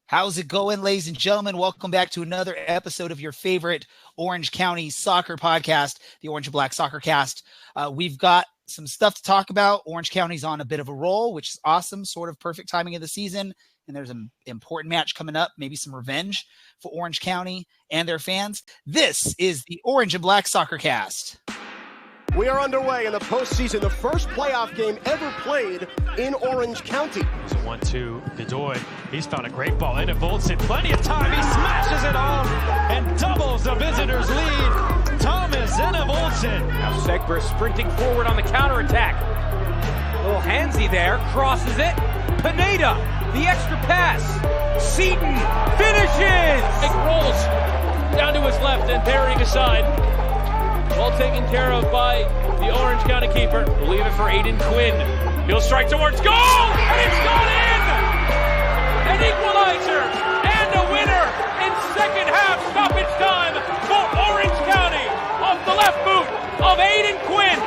How's it going, ladies and gentlemen? Welcome back to another episode of your favorite Orange County soccer podcast, the Orange and Black Soccer Cast. We've got some stuff to talk about. Orange County's on a bit of a roll, which is awesome, sort of perfect timing of the season. And there's an important match coming up, maybe some revenge for Orange County and their fans. This is the Orange and Black Soccer Cast. We are underway in the postseason, the first playoff game ever played in Orange County. It's a 1-2, Godoy. He's found a great ball into Voltson. Plenty of time. He smashes it home and doubles the visitors' lead. Thomas Voltson. Now Segber sprinting forward on the counterattack. A little handsy there, crosses it. Pineda, the extra pass. Seaton finishes. It rolls down to his left and burying aside. Well taken care of by the Orange County keeper. We'll leave it for Aiden Quinn. He'll strike towards goal, and it's gone in! An equalizer and a winner in second half stoppage time for Orange County off the left boot of Aiden Quinn.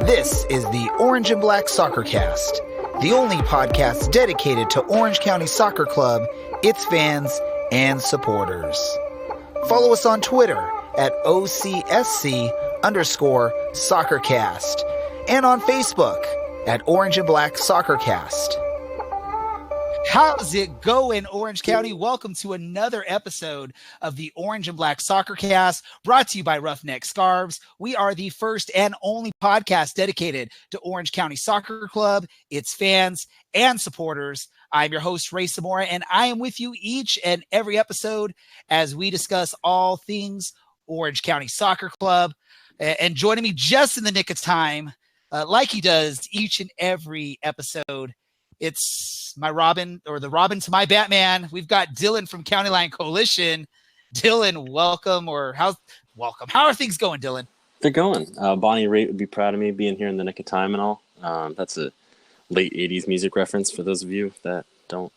This is the Orange and Black Soccer Cast, the only podcast dedicated to Orange County Soccer Club, its fans, and supporters. Follow us on Twitter at OCSC_SoccerCast and on Facebook at Orange and Black Soccer Cast. How's it going, Orange County? Welcome to another episode of the Orange and Black Soccer Cast, brought to you by Ruffneck Scarves. We are the first and only podcast dedicated to Orange County Soccer Club, its fans, and supporters. I'm your host, Ray Zamora, and I am with you each and every episode as we discuss all things Orange County Soccer Club. And joining me just in the nick of time, like he does each and every episode, it's my Robin, or the Robin to my Batman. We've got Dylan from County Line Coalition. Dylan, welcome. Welcome. How are things going, Dylan? They're going. Bonnie Raitt would be proud of me being here in the nick of time and all. That's a late 80s music reference for those of you that aren't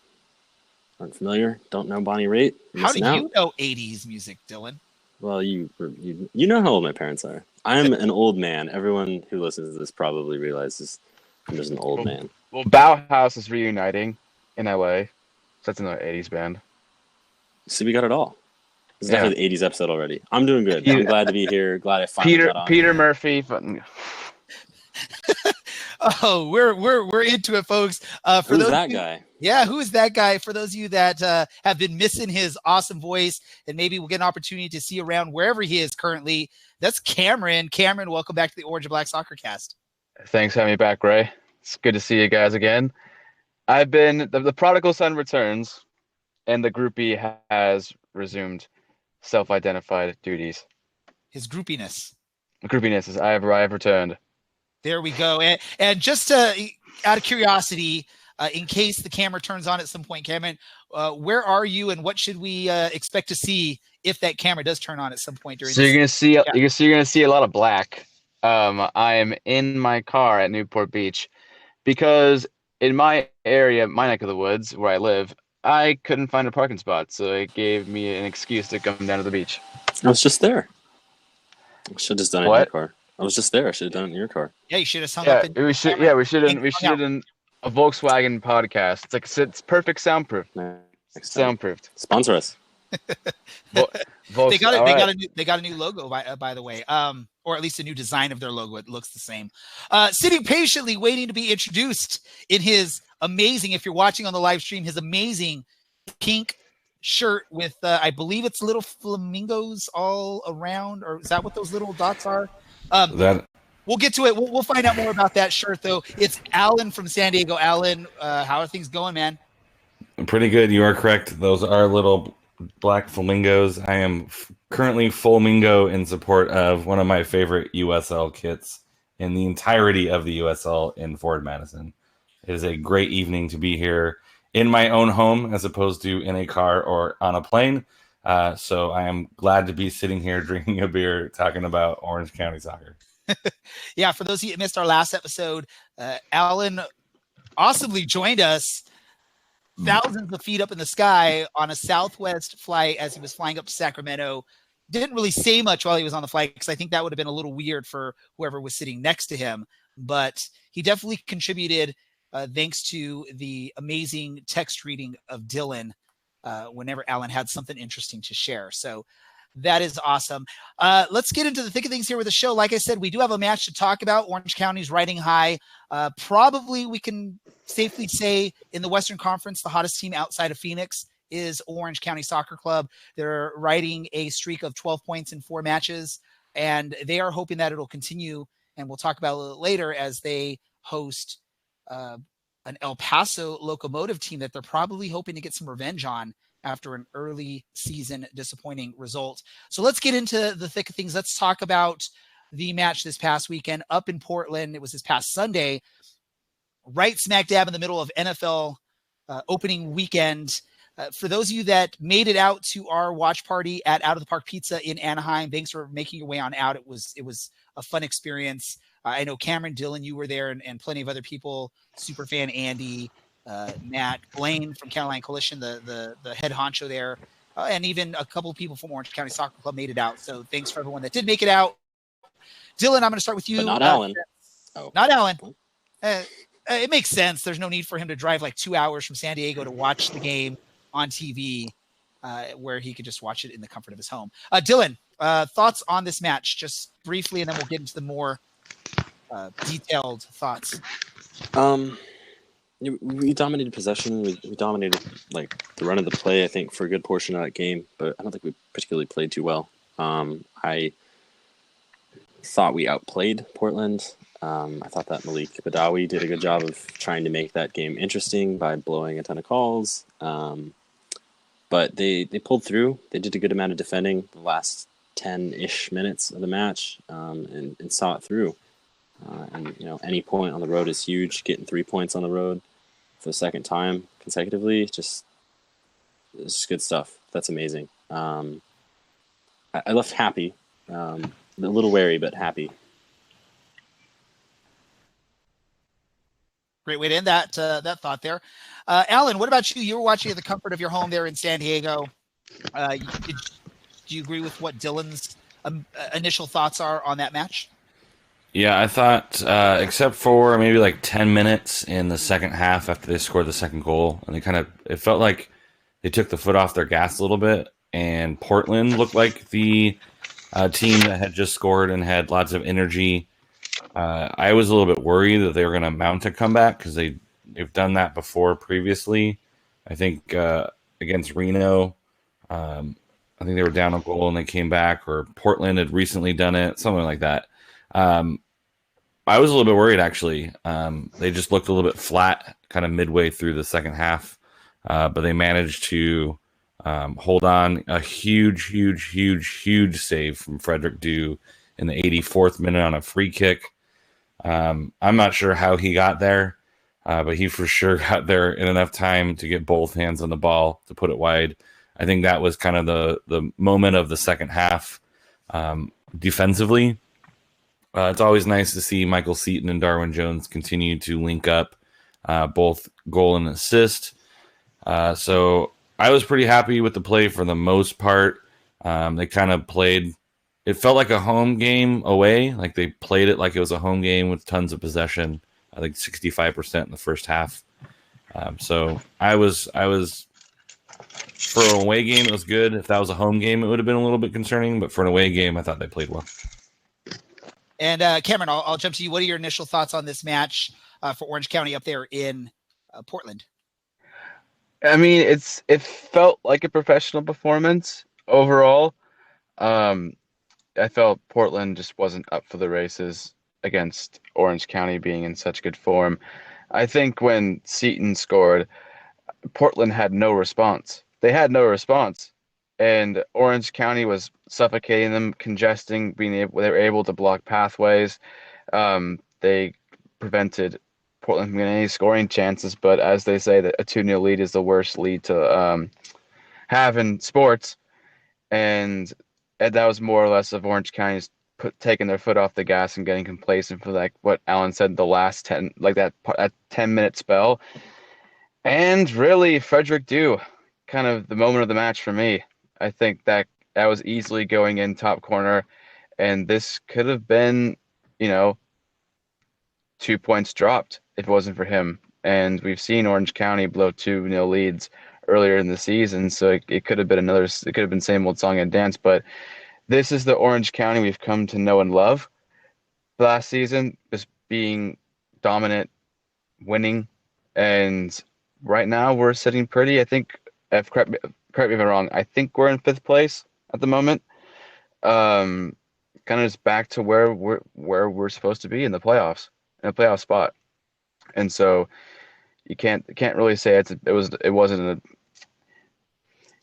familiar, don't know Bonnie Raitt. How do you know 80s music, Dylan? Well, you know how old my parents are. I'm an old man. Everyone who listens to this probably realizes I'm just an old man. Well, Bauhaus is reuniting in LA. So that's another 80s band. See, we got it all. This is definitely the 80s episode already. I'm doing good. I'm glad to be here. Glad I finally got on. Peter Murphy. Oh, we're into it, folks. Who's that guy? Yeah, who is that guy? For those of you that have been missing his awesome voice, and maybe we'll get an opportunity to see around wherever he is currently, that's Cameron. Cameron, welcome back to the Orange and Black Soccer Cast. Thanks for having me back, Ray. It's good to see you guys again. I've been the prodigal son returns, and the groupie has resumed self-identified duties. His groupiness. Groupiness is I have returned. There we go. And just out of curiosity, in case the camera turns on at some point, Cameron, where are you, and what should we expect to see if that camera does turn on at some point during? So you're gonna see a lot of black. I am in my car at Newport Beach because in my area, my neck of the woods where I live, I couldn't find a parking spot, so it gave me an excuse to come down to the beach. I was just there. I should have just done it in your car. I was just there. I should have done it in your car. Yeah, you should have hung up. We should have done a Volkswagen podcast. It's perfect soundproof. Soundproofed. Sponsor us. They got a new logo by the way, or at least a new design of their logo. It looks the same. Sitting patiently waiting to be introduced in his amazing, if you're watching on the live stream, his amazing pink shirt with I believe it's little flamingos all around, or is that what those little dots are? We'll get to it. We'll find out more about that shirt, though. It's Alan from San Diego. Alan, how are things going, man? Pretty good. You are correct. Those are little black flamingos. I am currently flamingo in support of one of my favorite USL kits in the entirety of the USL in Ford Madison. It is a great evening to be here in my own home as opposed to in a car or on a plane. So I am glad to be sitting here drinking a beer talking about Orange County soccer. Yeah, for those of you that missed our last episode, Alan awesomely joined us thousands of feet up in the sky on a Southwest flight as he was flying up to Sacramento. Didn't really say much while he was on the flight because I think that would have been a little weird for whoever was sitting next to him. But he definitely contributed thanks to the amazing text reading of Dylan. whenever Alan had something interesting to share. So that is awesome. Let's get into the thick of things here with the show. Like I said, we do have a match to talk about. Orange County's riding high. Probably we can safely say in the Western Conference, the hottest team outside of Phoenix is Orange County Soccer Club. They're riding a streak of 12 points in 4 matches, and they are hoping that it'll continue. And we'll talk about it a little later as they host an El Paso Locomotive team that they're probably hoping to get some revenge on after an early season disappointing result. So let's get into the thick of things. Let's talk about the match this past weekend up in Portland. It was this past Sunday, right smack dab in the middle of NFL opening weekend. For those of you that made it out to our watch party at Out of the Park Pizza in Anaheim, thanks for making your way on out. It was a fun experience. I know Cameron, Dylan, you were there, and plenty of other people, Superfan Andy, Matt, Blaine from Caroline Coalition, the head honcho there, and even a couple of people from Orange County Soccer Club made it out. So thanks for everyone that did make it out. Dylan, I'm going to start with you. But not Alan. Not Alan. It makes sense. There's no need for him to drive like 2 hours from San Diego to watch the game on TV, where he could just watch it in the comfort of his home. Dylan, thoughts on this match, just briefly, and then we'll get into the more detailed thoughts. We dominated possession. We dominated like the run of the play, I think, for a good portion of that game, but I don't think we particularly played too well. I thought we outplayed Portland. I thought that Malik Badawi did a good job of trying to make that game interesting by blowing a ton of calls. But they pulled through. They did a good amount of defending the last 10-ish minutes of the match, and saw it through. And any point on the road is huge. Getting 3 points on the road for the second time consecutively, it's just good stuff. That's amazing. I left happy, a little wary, but happy. Great way to end that thought there. Alan, what about you? You were watching at the comfort of your home there in San Diego. Do you agree with what Dylan's initial thoughts are on that match? Yeah, I thought, except for maybe like 10 minutes in the second half after they scored the second goal, and it felt like they took the foot off their gas a little bit, and Portland looked like the team that had just scored and had lots of energy. I was a little bit worried that they were going to mount a comeback because they've done that before previously. I think against Reno, I think they were down a goal and they came back, or Portland had recently done it, something like that. I was a little bit worried, actually. They just looked a little bit flat kind of midway through the second half, but they managed to hold on. A huge save from Frederick Dew in the 84th minute on a free kick. I'm not sure how he got there, but he for sure got there in enough time to get both hands on the ball to put it wide. I think that was kind of the moment of the second half defensively. It's always nice to see Michael Seaton and Darwin Jones continue to link up, both goal and assist. So I was pretty happy with the play for the most part. They kind of played, it felt like a home game away. Like they played it like it was a home game with tons of possession. I think 65% in the first half. So I was for an away game, it was good. If that was a home game, it would have been a little bit concerning. But for an away game, I thought they played well. And Cameron, I'll jump to you. What are your initial thoughts on this match for Orange County up there in Portland? I mean, it felt like a professional performance overall. I felt Portland just wasn't up for the races against Orange County being in such good form. I think when Seaton scored, Portland had no response. They had no response. And Orange County was suffocating them, congesting, they were able to block pathways. They prevented Portland from getting any scoring chances, but as they say, that a 2-0 lead is the worst lead to have in sports. And that was more or less of Orange County's taking their foot off the gas and getting complacent for like what Alan said, the last 10, like that 10-minute spell. And really, Frederick Dew, kind of the moment of the match for me. I think that was easily going in top corner, and this could have been, 2 points dropped if it wasn't for him. And we've seen Orange County blow 2-0 leads earlier in the season, so it could have been same old song and dance. But this is the Orange County we've come to know and love. Last season, just being dominant, winning, and right now we're sitting pretty. I think, correct me if I'm wrong, I think we're in 5th place at the moment. Kind of just back to where we're supposed to be in the playoffs, in a playoff spot. And so you can't really say it wasn't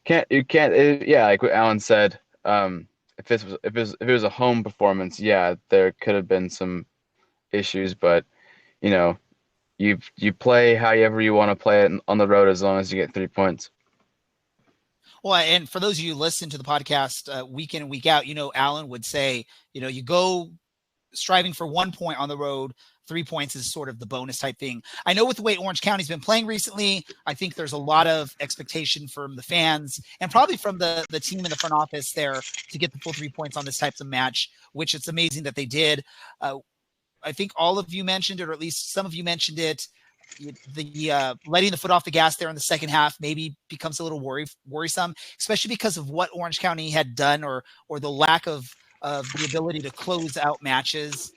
like what Alan said. If it was a home performance, yeah, there could have been some issues, but you play however you want to play it on the road as long as you get 3 points. Well, and for those of you who listen to the podcast week in and week out, Alan would say, you go striving for 1 point on the road. 3 points is sort of the bonus type thing. I know with the way Orange County's been playing recently, I think there's a lot of expectation from the fans and probably from the team in the front office there to get the full 3 points on this type of match, which it's amazing that they did. I think all of you mentioned it, or at least some of you mentioned it. The letting the foot off the gas there in the second half maybe becomes a little worrisome, especially because of what Orange County had done or the lack of the ability to close out matches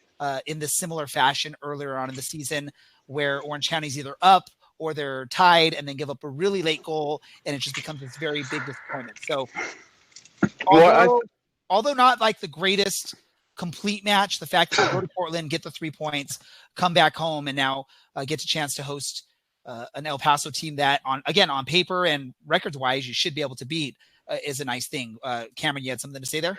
in this similar fashion earlier on in the season, where Orange County's either up or they're tied and then give up a really late goal, and it just becomes this very big disappointment. So although not like the greatest complete match, the fact that they go to Portland, get the 3 points, come back home, and now get a chance to host an El Paso team that on paper and records wise you should be able to beat is a nice thing. Cameron, you had something to say there?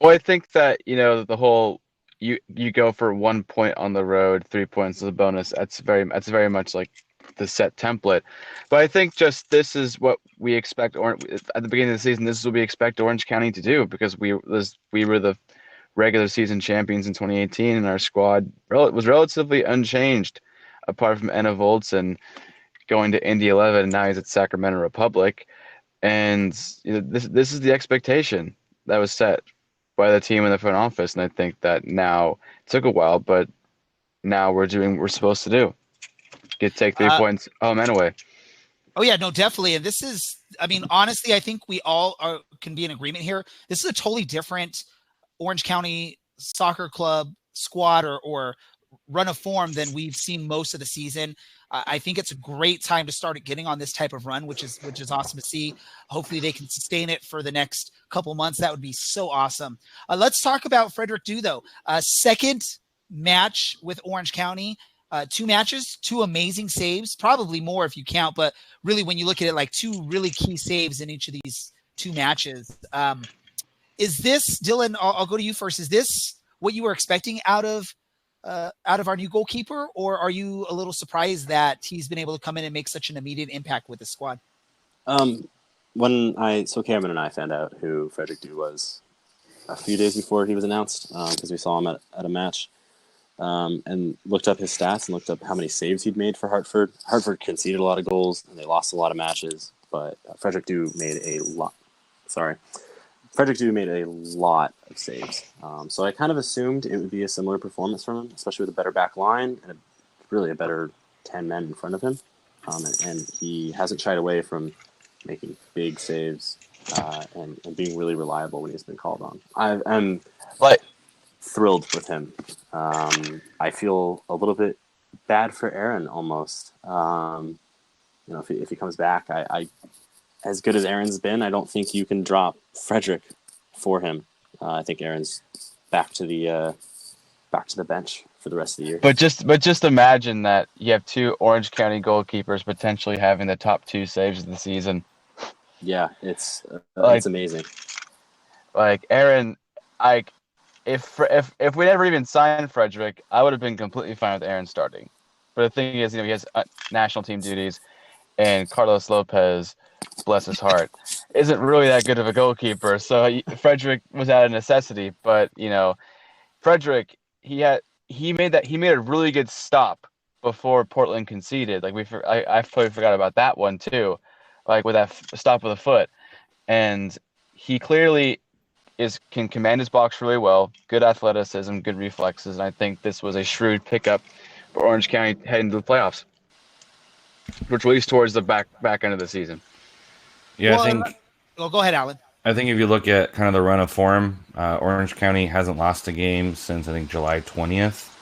Well, I think that the whole you go for 1 point on the road, 3 points as a bonus. That's very much like the set template. But I think just this is what we expect at the beginning of the season. This is what we expect Orange County to do, because we were the regular season champions in 2018, and our squad was relatively unchanged apart from Enna Voltson going to Indy 11, and now he's at Sacramento Republic. And this is the expectation that was set by the team in the front office, and I think that now it took a while, but now we're doing what we're supposed to do. Take 3 points home and away. Oh yeah, no, definitely. And this is, honestly, I think we all can be in agreement here. This is a totally different Orange County Soccer Club squad or run of form than we've seen most of the season. I think it's a great time to start getting on this type of run, which is awesome to see. Hopefully they can sustain it for the next couple months. That would be so awesome. Let's talk about Frederick Dew, though. Second match with Orange County, 2 matches, 2 amazing saves, probably more if you count, but really when you look at it, like 2 really key saves in each of these 2 matches. Is this, Dylan, I'll go to you first. Is this what you were expecting out of our new goalkeeper, or are you a little surprised that he's been able to come in and make such an immediate impact with the squad? Cameron and I found out who Frederick Dew was a few days before he was announced, because we saw him at a match, and looked up his stats and looked up how many saves he'd made for Hartford. Hartford conceded a lot of goals and they lost a lot of matches, but Frederick Dew made a lot of saves. So I kind of assumed it would be a similar performance from him, especially with a better back line and really a better 10 men in front of him. And he hasn't shied away from making big saves and being really reliable when he's been called on. I'm thrilled with him. I feel a little bit bad for Aaron almost. If he comes back, I as good as Aaron's been, I don't think you can drop Frederick for him. I think Aaron's back to the bench for the rest of the year. But just imagine that you have 2 Orange County goalkeepers potentially having the top 2 saves of the season. Yeah, it's amazing. Like Aaron, if we never even signed Frederick, I would have been completely fine with Aaron starting. But the thing is, he has national team duties, and Carlos Lopez, bless his heart, isn't really that good of a goalkeeper. So Frederick was out of necessity. But Frederick, he made a really good stop before Portland conceded. Like I totally forgot about that one too, like with that stop with a foot, and he clearly can command his box really well. Good athleticism, good reflexes, and I think this was a shrewd pickup for Orange County heading to the playoffs, which leads towards the back end of the season. Yeah, well, I think. Well, go ahead, Alan. I think if you look at kind of the run of form, Orange County hasn't lost a game since I think July 20th,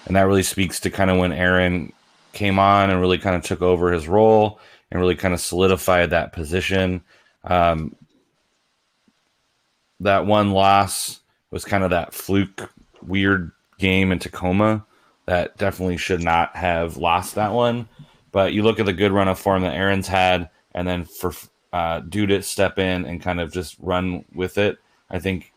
and that really speaks to kind of when Aaron came on and really kind of took over his role and really kind of solidified that position. That one loss was kind of that fluke, weird game in Tacoma that definitely should not have lost that one. But you look at the good run of form that Aaron's had, and then for Dew to step in and kind of just run with it, I think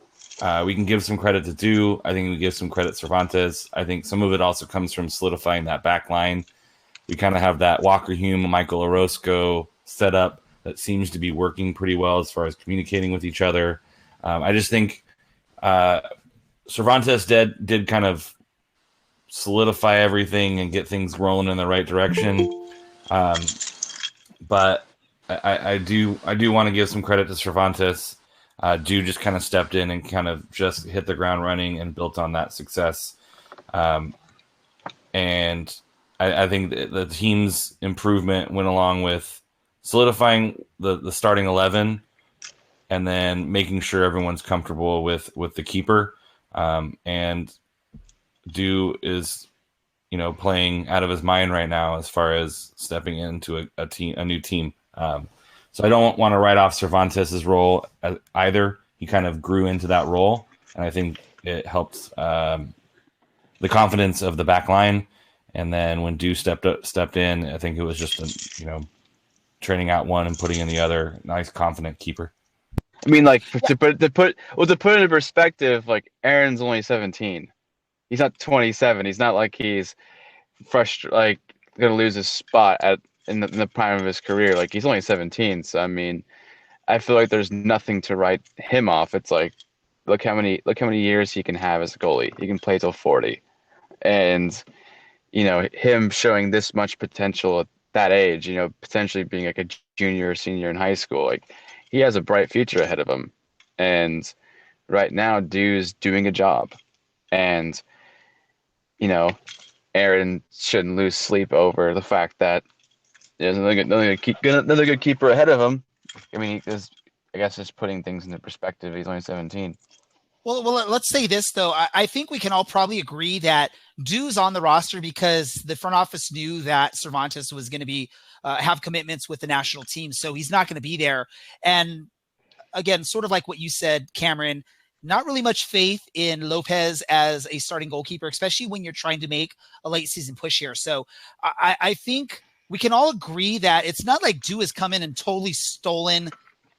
we can give some credit to Dew. I think we give some credit to Cervantes. I think some of it also comes from solidifying that back line. We kind of have that Walker Hume, Michael Orozco setup that seems to be working pretty well as far as communicating with each other. I just think Cervantes did kind of solidify everything and get things rolling in the right direction. But I do want to give some credit to Cervantes. Dew just kind of stepped in and kind of just hit the ground running and built on that success. And I think the team's improvement went along with solidifying the starting 11 and then making sure everyone's comfortable with the keeper. And Dew is, playing out of his mind right now as far as stepping into a new team. So I don't want to write off Cervantes' role either. He kind of grew into that role, and I think it helped the confidence of the back line. And then when Dew stepped in, I think it was just training out one and putting in the other. Nice, confident keeper. I mean, like to put into perspective, like Aaron's only 17. He's not 27. He's not like he's frustrated, like gonna lose his spot in the prime of his career. Like he's only 17. So I mean, I feel like there's nothing to write him off. It's like look how many years he can have as a goalie. He can play till 40, and him showing this much potential at that age. Potentially being like a junior or senior in high school, like. He has a bright future ahead of him. And right now, Dew's doing a job. And, Aaron shouldn't lose sleep over the fact that there's another good keeper ahead of him. I mean, I guess just putting things into perspective, he's only 17. Well, let's say this, though. I think we can all probably agree that Dew's on the roster because the front office knew that Cervantes was going to be have commitments with the national team, so he's not going to be there. And again, sort of like what you said, Cameron, not really much faith in Lopez as a starting goalkeeper, especially when you're trying to make a late season push here. So I think we can all agree that it's not like Dew has come in and totally stolen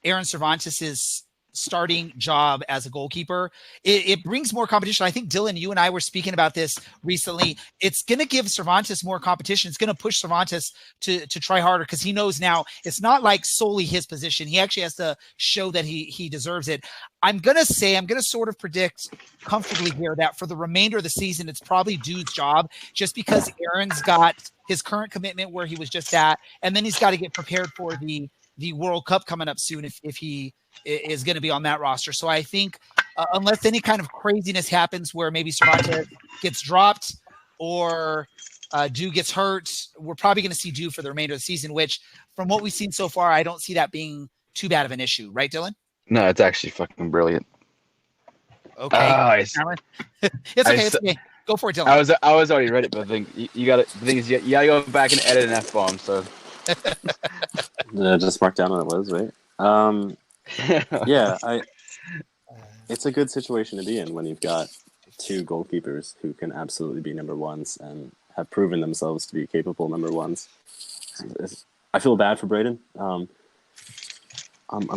Aaron Cervantes' starting job as a goalkeeper. It brings more competition. I think, Dylan, you and I were speaking about this recently. It's going to give Cervantes more competition. It's going to push Cervantes to try harder because he knows now it's not like solely his position. He actually has to show that he deserves it. I'm going to sort of predict comfortably here that for the remainder of the season, it's probably Dew's job just because Aaron's got his current commitment where he was just at, and then he's got to get prepared for the World Cup coming up soon if he is going to be on that roster. So I think unless any kind of craziness happens where maybe Cervantes gets dropped or Dew gets hurt, we're probably going to see Dew for the remainder of the season, which from what we've seen so far, I don't see that being too bad of an issue. Right, Dylan? No, it's actually fucking brilliant. Okay. It's okay. It's okay. Go for it, Dylan. I was already ready, but I think you got to. The thing is, you got to go back and edit an F-bomb. So just mark down what it was, right? It's a good situation to be in when you've got two goalkeepers who can absolutely be number ones and have proven themselves to be capable number ones. I feel bad for Braden. I'm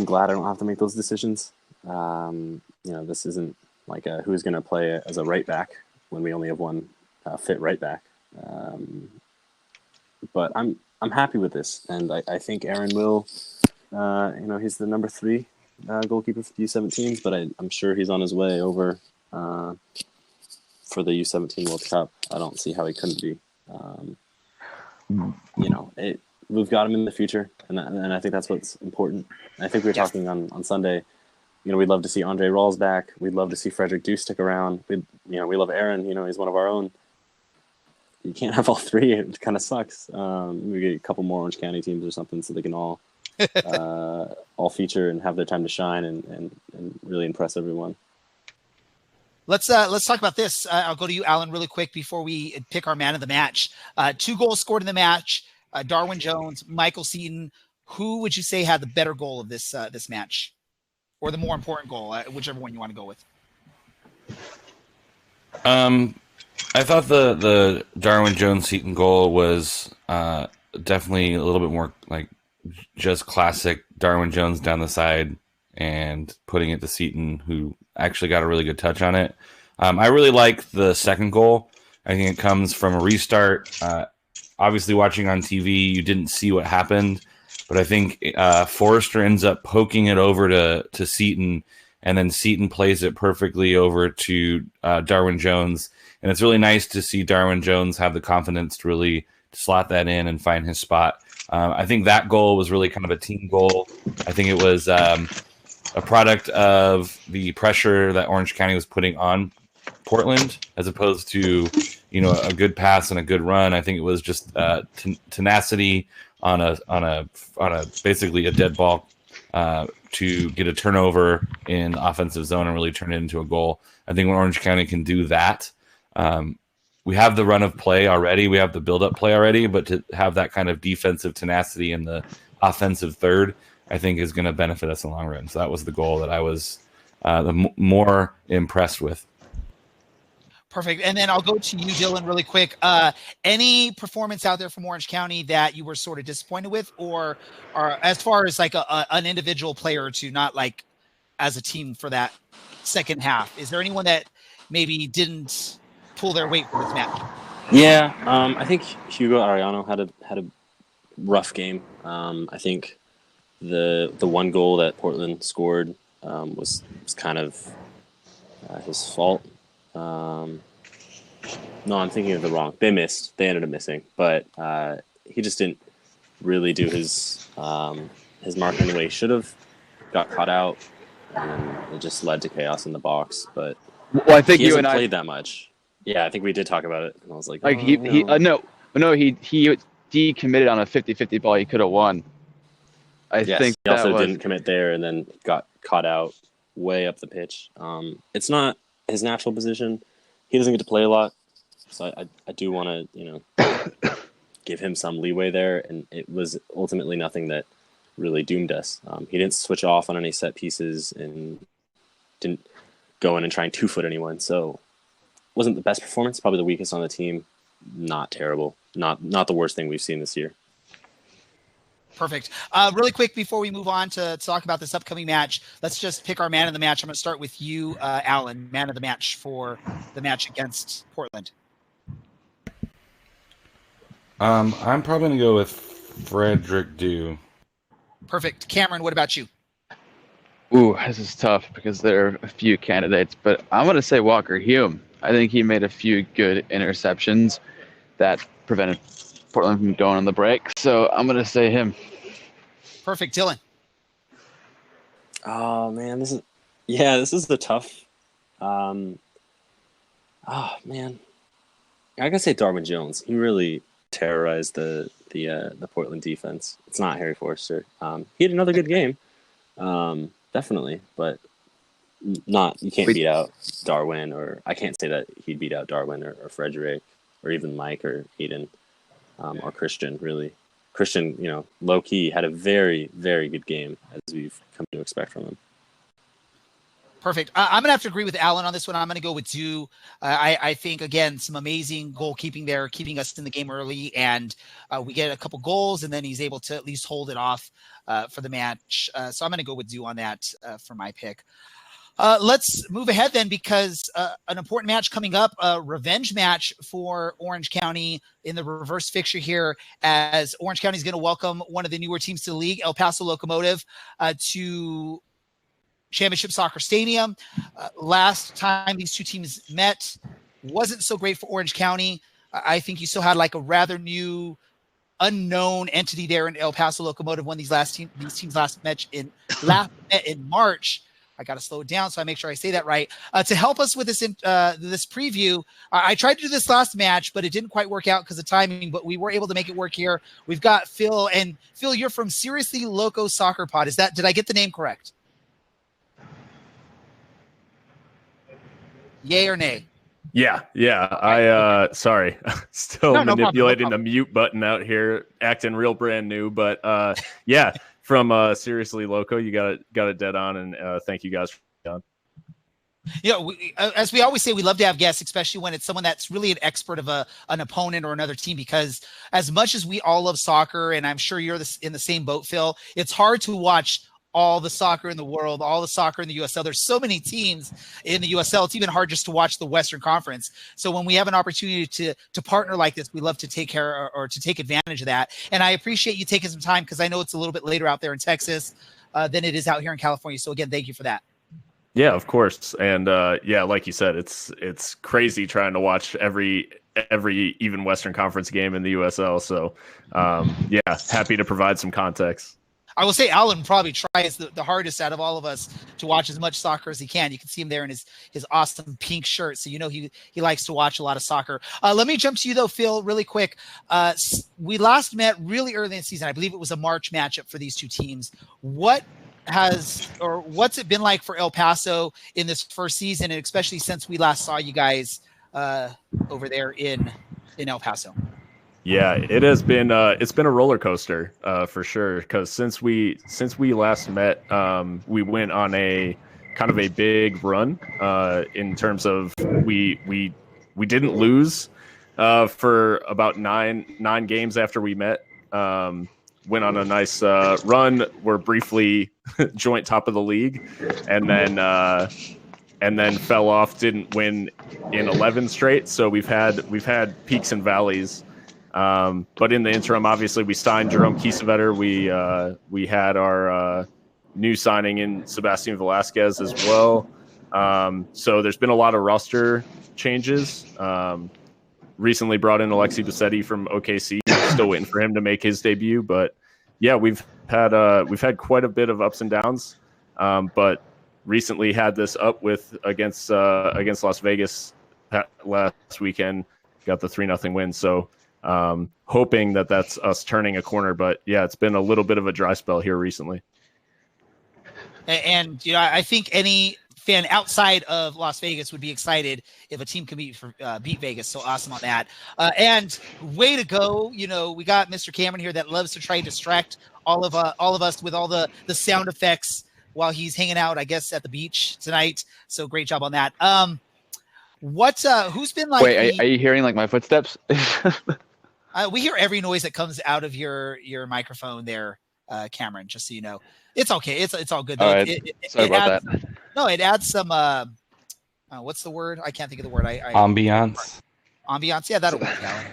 glad I don't have to make those decisions. This isn't like who's going to play as a right back when we only have one fit right back. But I'm happy with this, and I think Aaron will. He's the number 3 goalkeeper for the U17s, but I'm sure he's on his way over for the U17 World Cup. I don't see how he couldn't be. We've got him in the future, and I think that's what's important. I think we were talking on Sunday. We'd love to see Andre Rawls back. We'd love to see Frederick Dew stick around. We love Aaron. He's one of our own. You can't have all three. It kind of sucks. We get a couple more Orange County teams or something so they can all all feature and have their time to shine and really impress everyone. Let's talk about this. I'll go to you, Alan, really quick before we pick our man of the match. 2 goals scored in the match. Darwin Jones, Michael Seaton. Who would you say had the better goal of this match, or the more important goal, whichever one you want to go with? I thought the Darwin Jones Seaton goal was definitely a little bit more like just classic Darwin Jones down the side and putting it to Seaton, who actually got a really good touch on it. I really like the second goal. I think it comes from a restart. Obviously, watching on TV, you didn't see what happened, but I think Forrester ends up poking it over to Seaton, and then Seaton plays it perfectly over to Darwin Jones. And it's really nice to see Darwin Jones have the confidence to really slot that in and find his spot. I think that goal was really kind of a team goal. I think it was a product of the pressure that Orange County was putting on Portland, as opposed to, a good pass and a good run. I think it was just tenacity on a basically a dead ball to get a turnover in the offensive zone and really turn it into a goal. I think when Orange County can do that, we have the run of play already. We have the build-up play already, but to have that kind of defensive tenacity in the offensive third, I think is going to benefit us in the long run. So that was the goal that I was more impressed with. Perfect. And then I'll go to you, Dylan, really quick. Any performance out there from Orange County that you were sort of disappointed with, or as far as like an individual player or two, not like as a team for that second half? Is there anyone that maybe didn't pull their weight for this match? Yeah, I think Hugo Arellano had a rough game. I think the one goal that Portland scored was kind of his fault. No, I'm thinking of the wrong. They missed. They ended up missing, but he just didn't really do his marking the way he should have. Got caught out, and it just led to chaos in the box. But I think he you hasn't and played that much. Yeah, I think we did talk about it, and I was like, he decommitted on a 50-50 ball. He could have won. I think he also didn't commit there, and then got caught out way up the pitch. It's not his natural position. He doesn't get to play a lot, so I do want to give him some leeway there. And it was ultimately nothing that really doomed us. He didn't switch off on any set pieces and didn't go in and try and 2-foot anyone. So wasn't the best performance, probably the weakest on the team. Not terrible. Not the worst thing we've seen this year. Perfect. Really quick before we move on to talk about this upcoming match, let's just pick our man of the match. I'm going to start with you, Alan, man of the match for the match against Portland. I'm probably going to go with Frederick Dew. Perfect. Cameron, what about you? Ooh, this is tough because there are a few candidates, but I'm going to say Walker Hume. I think he made a few good interceptions that prevented Portland from going on the break, so I'm going to say him. Perfect. Dylan. Oh, man, this is the tough. Man, I gotta say Darwin Jones. He really terrorized the Portland defense. It's not Harry Forster. He had another good game, definitely, but you can't beat out Darwin, or I can't say that he'd beat out Darwin or Frederick or even Mike or Aiden. Or Christian, really. Christian, low-key had a very, very good game, as we've come to expect from him. Perfect. I'm going to have to agree with Alan on this one. I'm going to go with Dew. I think, again, some amazing goalkeeping there, keeping us in the game early, and we get a couple goals, and then he's able to at least hold it off for the match. So I'm going to go with Dew on that for my pick. Let's move ahead then, because an important match coming up, a revenge match for Orange County in the reverse fixture here, as Orange County is going to welcome one of the newer teams to the league, El Paso Locomotive, to Championship Soccer Stadium. Last time these two teams met wasn't so great for Orange County. I think you still had like a rather new, unknown entity there in El Paso Locomotive when these teams last met in March. I got to slow it down so I make sure I say that right. To help us with this this preview, I tried to do this last match, but it didn't quite work out because of timing, but we were able to make it work here. We've got Phil, and Phil, you're from Seriously Loco Soccer Pod. Did I get the name correct? Yay or nay? Yeah. I sorry, still manipulating the mute button out here, acting real brand new. But yeah, from Seriously Loco, you got it dead on, and thank you guys for being on. As we always say, we love to have guests, especially when it's someone that's really an expert of an opponent or another team, because as much as we all love soccer, and I'm sure you're in the same boat, Phil, it's hard to watch all the soccer in the world, all the soccer in the USL. There's so many teams in the USL. It's even hard just to watch the Western Conference. So when we have an opportunity to partner like this, we love to take care or to take advantage of that. And I appreciate you taking some time, because I know it's a little bit later out there in Texas than it is out here in California. So again, thank you for that. Yeah, of course. And yeah, like you said, it's crazy trying to watch every even Western Conference game in the USL. So yeah, happy to provide some context. I will say Alan probably tries the hardest out of all of us to watch as much soccer as he can. You can see him there in his awesome pink shirt. So, he likes to watch a lot of soccer. Let me jump to you though, Phil, really quick. We last met really early in the season. I believe it was a March matchup for these two teams. What's it been like for El Paso in this first season, and especially since we last saw you guys over there in El Paso? Yeah, it has been it's been a roller coaster for sure, because since we last met, we went on a kind of a big run in terms of we didn't lose for about nine games after we met. Went on a nice run. We're briefly joint top of the league, and then fell off. Didn't win in 11 straight. So we've had peaks and valleys. But in the interim, obviously, we signed Jerome Kiesewetter. We had our new signing in Sebastian Velasquez as well. So there's been a lot of roster changes. Recently brought in Alexi Bassetti from OKC. Still waiting for him to make his debut. But yeah, we've had quite a bit of ups and downs. But recently had this up against Las Vegas last weekend. Got the 3-0 win. So. Hoping that's us turning a corner, but yeah, it's been a little bit of a dry spell here recently. And I think any fan outside of Las Vegas would be excited if a team can beat Vegas. So awesome on that. And way to go. We got Mr. Cameron here that loves to try and distract all of us with all the sound effects while he's hanging out, I guess, at the beach tonight. So great job on that. Who's been like? Wait, are you hearing like my footsteps? We hear every noise that comes out of your microphone there, Cameron, just so you know. It's okay. It's all good. All right. Sorry about that. No, it adds some, what's the word? I can't think of the word. Ambiance. Ambiance. Yeah, that'll work, Alan.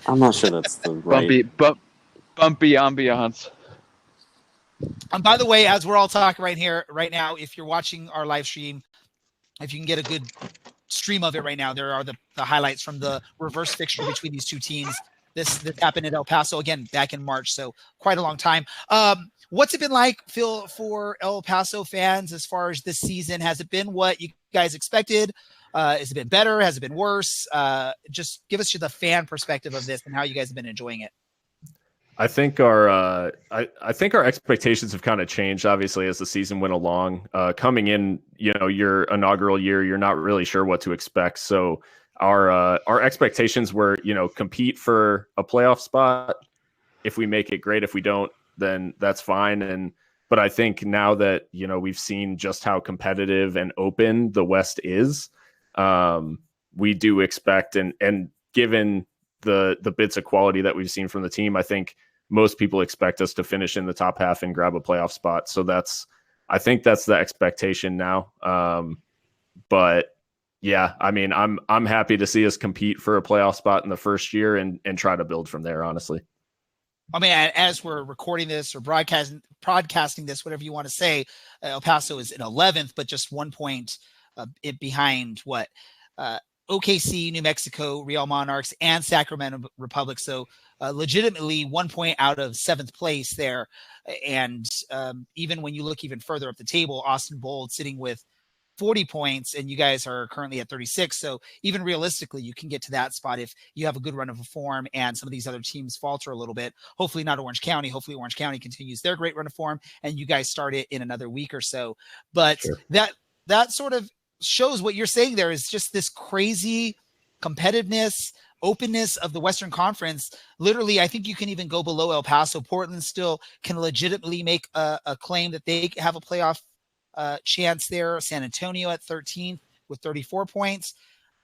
I'm not sure that's the right. Bumpy ambiance. And by the way, as we're all talking right now, if you're watching our live stream, if you can get a good stream of it right now, there are the highlights from the reverse fixture between these two teams. This happened in El Paso again back in March, so quite a long time. What's it been like, Phil, for El Paso fans as far as this season? Has it been what you guys expected? Has it been better? Has it been worse? Just give us the fan perspective of this and how you guys have been enjoying it. I think our expectations have kind of changed, obviously, as the season went along. Coming in, your inaugural year, you're not really sure what to expect. So our expectations were, compete for a playoff spot. If we make it, great. If we don't, then that's fine. But I think now that, we've seen just how competitive and open the West is, we do expect, and given the bits of quality that we've seen from the team, I think most people expect us to finish in the top half and grab a playoff spot. So I think that's the expectation now. But yeah, I mean, I'm happy to see us compete for a playoff spot in the first year and try to build from there, honestly. I mean, as we're recording this or broadcasting this, whatever you want to say, El Paso is in 11th, but just 1 point behind OKC, New Mexico, Real Monarchs, and Sacramento Republic. So legitimately 1 point out of 7th place there. And even when you look even further up the table, Austin Bold sitting with 40 points, and you guys are currently at 36. So even realistically, you can get to that spot if you have a good run of form and some of these other teams falter a little bit. Hopefully not Orange County. Hopefully Orange County continues their great run of form and you guys start it in another week or so. But Sure. that sort of shows what you're saying there is just this crazy competitiveness, openness of the Western Conference. Literally, I think you can even go below El Paso. Portland still can legitimately make a claim that they have a playoff chance there. San Antonio at 13th with 34 points.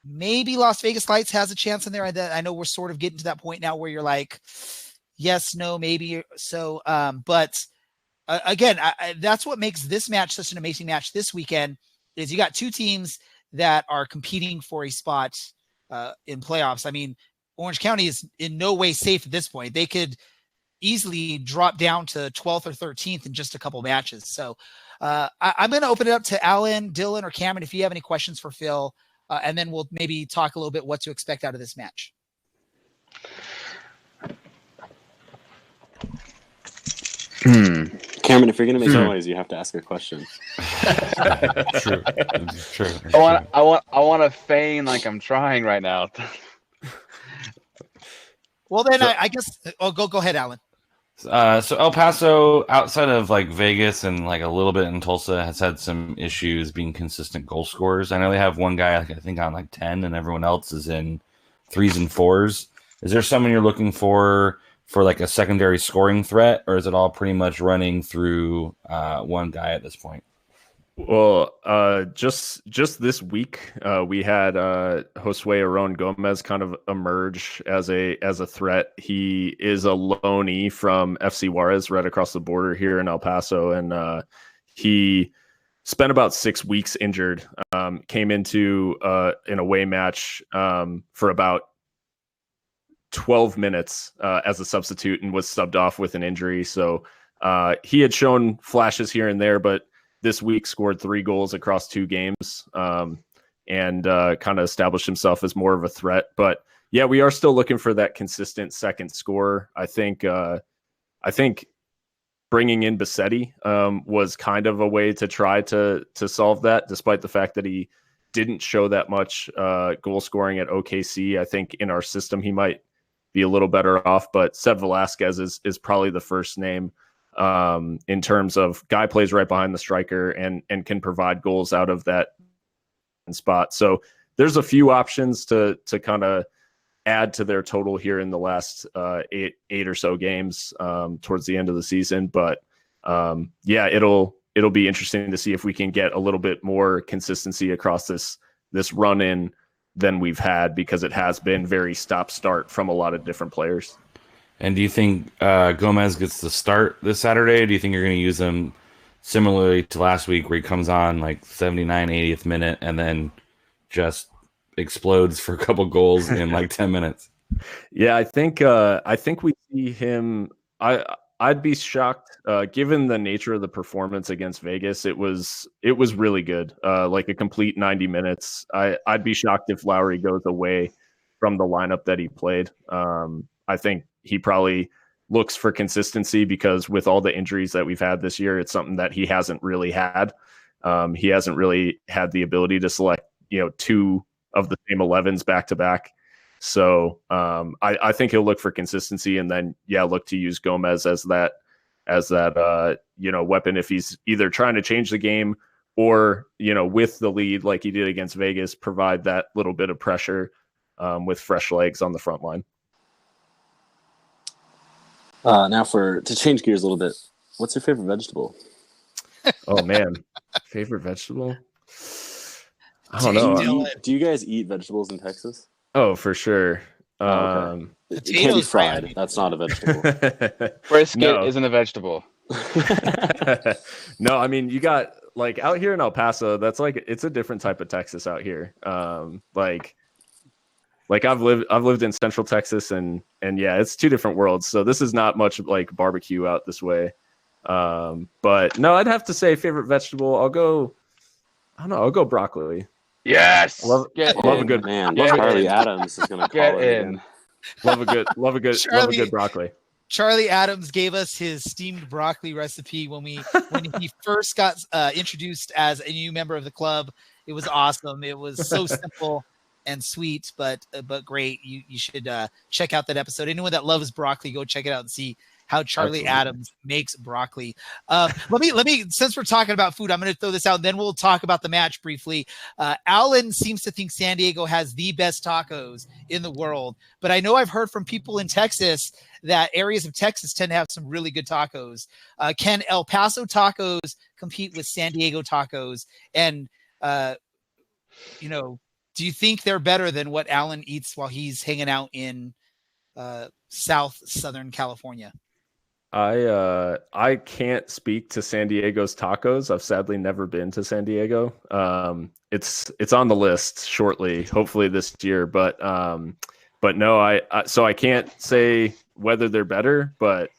Maybe Las Vegas Lights has a chance in there. I know we're sort of getting to that point now where you're like, yes, no, maybe. So, but again, that's what makes this match such an amazing match this weekend is you got two teams that are competing for a spot in playoffs. I mean, Orange County is in no way safe at this point. They could easily drop down to 12th or 13th in just a couple matches. So I'm going to open it up to Alan, Dylan, or Cameron if you have any questions for Phil, and then we'll maybe talk a little bit what to expect out of this match. Cameron, if you're going to make noise, you have to ask a question. True. I want to feign like I'm trying right now. Well, then I guess go ahead, Alan. So El Paso, outside of like Vegas and like a little bit in Tulsa, has had some issues being consistent goal scorers. I know they have one guy, like, I think on like 10, and everyone else is in 3s and 4s. Is there someone you're looking for like a secondary scoring threat, or is it all pretty much running through one guy at this point? Well, just this week, we had Josue Aron Gomez kind of emerge as a threat. He is a loanee from FC Juarez, right across the border here in El Paso, and he spent about 6 weeks injured. Came into an away match for about 12 minutes as a substitute and was subbed off with an injury. So he had shown flashes here and there, but this week scored 3 goals across 2 games and kind of established himself as more of a threat. But yeah, we are still looking for that consistent second scorer. I think bringing in Bassetti was kind of a way to try to solve that, despite the fact that he didn't show that much goal scoring at OKC. I think in our system he might be a little better off, but Seth Velasquez is probably the first name in terms of guy plays right behind the striker and can provide goals out of that spot. So there's a few options to kind of add to their total here in the last eight or so games towards the end of the season. But yeah, it'll be interesting to see if we can get a little bit more consistency across this run in than we've had, because it has been very stop-start from a lot of different players. And do you think Gomez gets the start this Saturday? Do you think you're going to use him similarly to last week, where he comes on like 79, 80th minute and then just explodes for a couple goals in like 10 minutes? Yeah, I think we see him. I'd be shocked, given the nature of the performance against Vegas. It was really good, like a complete 90 minutes. I'd be shocked if Lowry goes away from the lineup that he played. I think he probably looks for consistency, because with all the injuries that we've had this year, it's something that he hasn't really had. He hasn't really had the ability to select, 2 of the same 11s back to back. So I think he'll look for consistency, and then look to use Gomez as that weapon if he's either trying to change the game or with the lead like he did against Vegas, provide that little bit of pressure with fresh legs on the front line. Now to change gears a little bit, what's your favorite vegetable? Oh man, favorite vegetable? I don't know. Do you guys eat vegetables in Texas? Oh, for sure. Okay. It can't be fried. That's not a vegetable. Brisket isn't a vegetable. No, I mean, you got like out here in El Paso, that's like, it's a different type of Texas out here. Like I've lived in Central Texas and yeah, it's 2 different worlds. So this is not much like barbecue out this way. But no, I'd have to say favorite vegetable. I'll go broccoli. Yes. Love a good man. Get Charlie in. Adams is gonna Get call it in. again. love a good broccoli. Charlie Adams gave us his steamed broccoli recipe when he first got introduced as a new member of the club. It was awesome. It was so simple and sweet, but great. You should check out that episode. Anyone that loves broccoli, go check it out and see how Charlie Adams makes broccoli. Let me, since we're talking about food, I'm going to throw this out, and then we'll talk about the match briefly. Alan seems to think San Diego has the best tacos in the world, but I know I've heard from people in Texas that areas of Texas tend to have some really good tacos. Can El Paso tacos compete with San Diego tacos? And, do you think they're better than what Alan eats while he's hanging out in Southern California? I can't speak to San Diego's tacos. I've sadly never been to San Diego. It's on the list shortly, hopefully this year. But no, I can't say whether they're better. But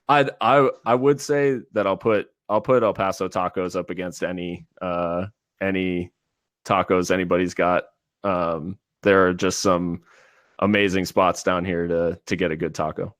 I would say that I'll put El Paso tacos up against any tacos anybody's got. There are just some amazing spots down here to get a good taco.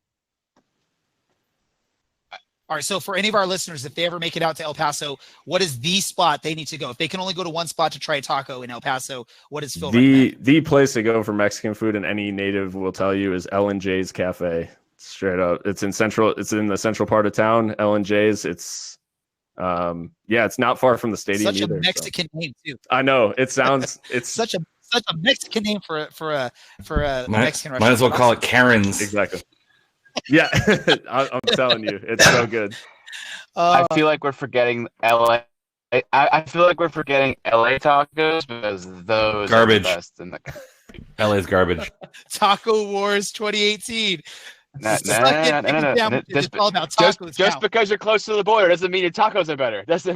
All right. So for any of our listeners, if they ever make it out to El Paso, what is the spot they need to go? If they can only go to one spot to try a taco in El Paso, what is Phil recommend? The place to go for Mexican food, and any native will tell you, is L&J's Cafe. Straight up. It's in the central part of town. L&J's. It's it's not far from the stadium. Such a Mexican name too. I know. It's such a Mexican name for a Mexican restaurant. Might as well call it Karen's. Exactly. Yeah, I'm telling you, it's so good. I feel like we're forgetting LA. I feel like we're forgetting LA tacos because those garbage. Are the best in the country. LA's garbage. Taco Wars 2018. No. It's all about tacos. Just because you're close to the border doesn't mean your tacos are better. Just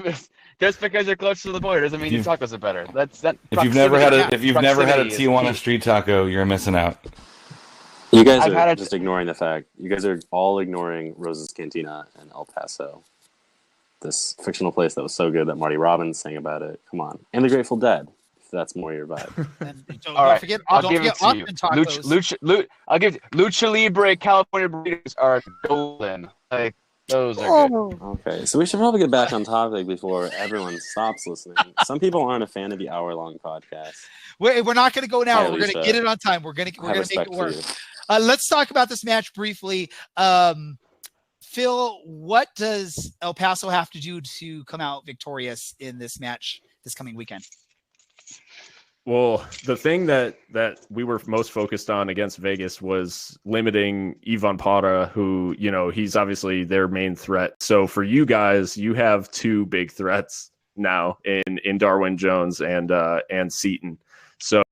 because you're close to the border doesn't mean your tacos are better. If you've never had a Tijuana street taco, you're missing out. You guys are just ignoring the fact. You guys are all ignoring Rose's Cantina in El Paso. This fictional place that was so good that Marty Robbins sang about it. Come on. And the Grateful Dead. If that's more your vibe. Don't forget Austin tacos. I'll give it Lucha Libre California burritos are golden. Like, those are good. Okay, so we should probably get back on topic before everyone stops listening. Some people aren't a fan of the hour-long podcast. We're not going to go now. We're going to get it on time. We're going to make it work. Let's talk about this match briefly. Phil, what does El Paso have to do to come out victorious in this match this coming weekend? Well, the thing that we were most focused on against Vegas was limiting Ivan Para, who, he's obviously their main threat. So for you guys, you have two big threats now in Darwin Jones and Seaton. So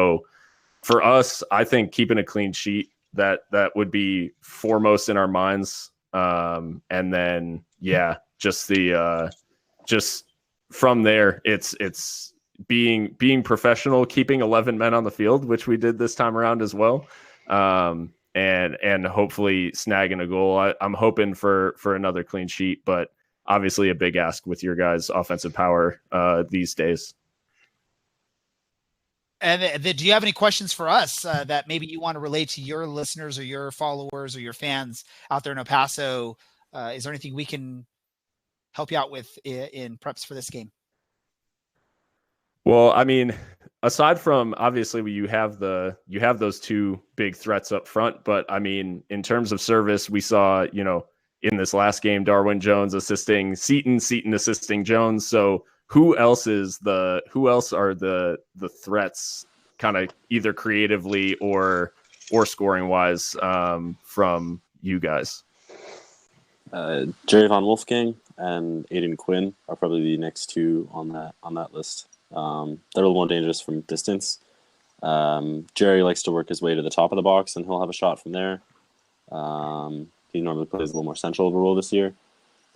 for us, I think keeping a clean sheet, that would be foremost in our minds. And then, just from there, it's being professional, keeping 11 men on the field, which we did this time around as well. And hopefully snagging a goal. I'm hoping for another clean sheet, but obviously a big ask with your guys' offensive power these days. And do you have any questions for us that maybe you want to relate to your listeners or your followers or your fans out there in El Paso? Is there anything we can help you out with in preps for this game? Well, I mean, aside from obviously you have those two big threats up front, but I mean, in terms of service, we saw, in this last game, Darwin Jones assisting Seaton assisting Jones. So who else are the threats kind of either creatively or scoring wise from you guys? Jerry Von Wolfgang and Aiden Quinn are probably the next two on that list. They're a little more dangerous from distance. Jerry likes to work his way to the top of the box, and he'll have a shot from there. He normally plays a little more central of a role this year.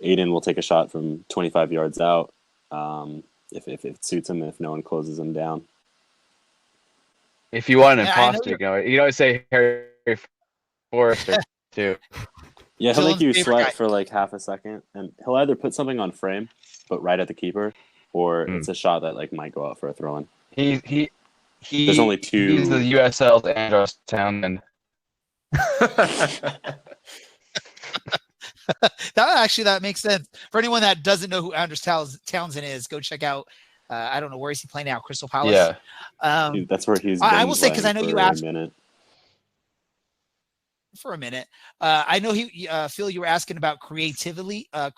Aiden will take a shot from 25 yards out if it suits him, if no one closes him down. If you want an imposter, you always say Harry Forrester too. Yeah, he'll make you sweat for like half a second, and he'll either put something on frame, but right at the keeper, or it's a shot that like might go out for a throw-in. There's only two. He's the USL's Andros Townsend. That makes sense. For anyone that doesn't know who Andros Townsend is, go check out. I don't know, where is he playing now? Crystal Palace. Yeah, that's where he's. I will say, because I know you asked a minute. For a minute. I know Phil, you were asking about creativity as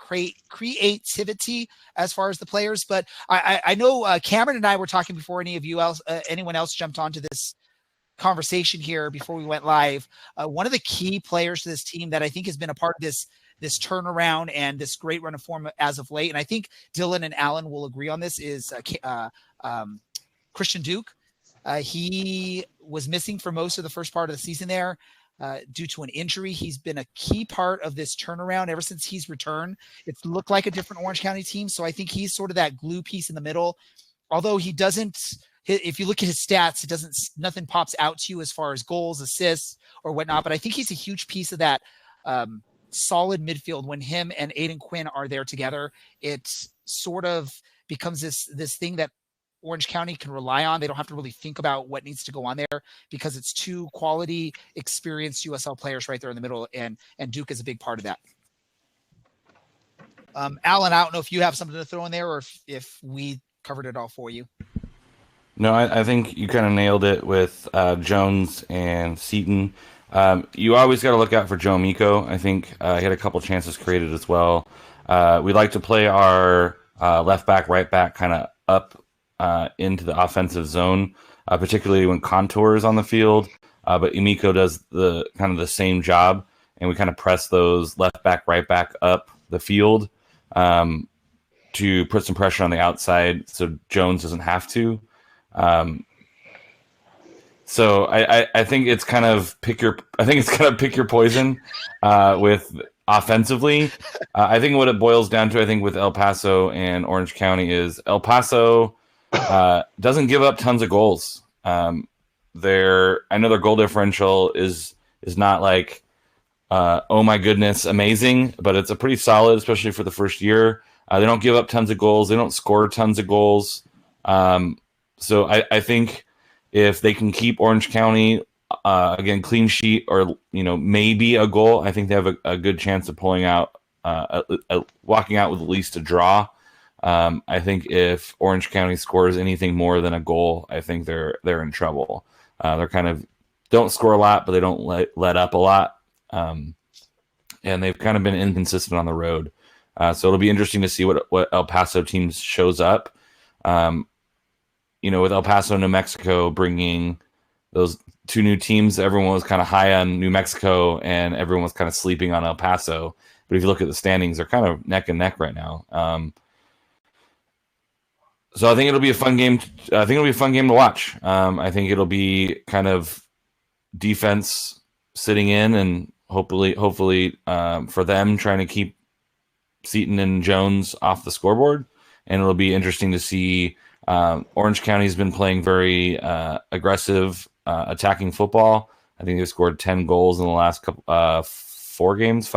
far as the players, but I know Cameron and I were talking before anyone else jumped onto this conversation here before we went live. One of the key players to this team that I think has been a part of this turnaround and this great run of form as of late, and I think Dylan and Alan will agree on this, is Christian Duke. He was missing for most of the first part of the season there due to an injury. He's been a key part of this turnaround ever since he's returned. It's looked like a different Orange County team, so I think he's sort of that glue piece in the middle. Although he doesn't, if you look at his stats, nothing pops out to you as far as goals, assists, or whatnot. But I think he's a huge piece of that solid midfield. When him and Aiden Quinn are there together, it sort of becomes this thing that Orange County can rely on. They don't have to really think about what needs to go on there because it's two quality, experienced USL players right there in the middle, and Duke is a big part of that. Alan, I don't know if you have something to throw in there or if we covered it all for you. No, I think you kind of nailed it with Jones and Seaton. You always got to look out for Joe Miko. I think he had a couple chances created as well. We like to play our left back, right back kind of up into the offensive zone, particularly when Contour is on the field. But Emiko does the kind of the same job, and we kind of press those left back, right back up the field to put some pressure on the outside, so Jones doesn't have to. So I think it's kind of pick your poison with offensively. I think what it boils down to, I think with El Paso and Orange County, is El Paso doesn't give up tons of goals. I know their goal differential is not like oh my goodness amazing, but it's a pretty solid, especially for the first year. They don't give up tons of goals. They don't score tons of goals. So I think if they can keep Orange County again clean sheet or maybe a goal, I think they have a good chance of pulling out walking out with at least a draw. I think if Orange County scores anything more than a goal, I think they're in trouble. They're kind of don't score a lot, but they don't let up a lot, and they've kind of been inconsistent on the road. So it'll be interesting to see what El Paso teams shows up. With El Paso, New Mexico bringing those two new teams, everyone was kind of high on New Mexico and everyone was kind of sleeping on El Paso. But if you look at the standings, they're kind of neck and neck right now. So I think it'll be a fun game. I think it'll be a fun game to watch. I think it'll be kind of defense sitting in and hopefully for them trying to keep Seaton and Jones off the scoreboard. And it'll be interesting to see. Orange County's been playing very aggressive attacking football. I think they scored 10 goals in the last 5 games.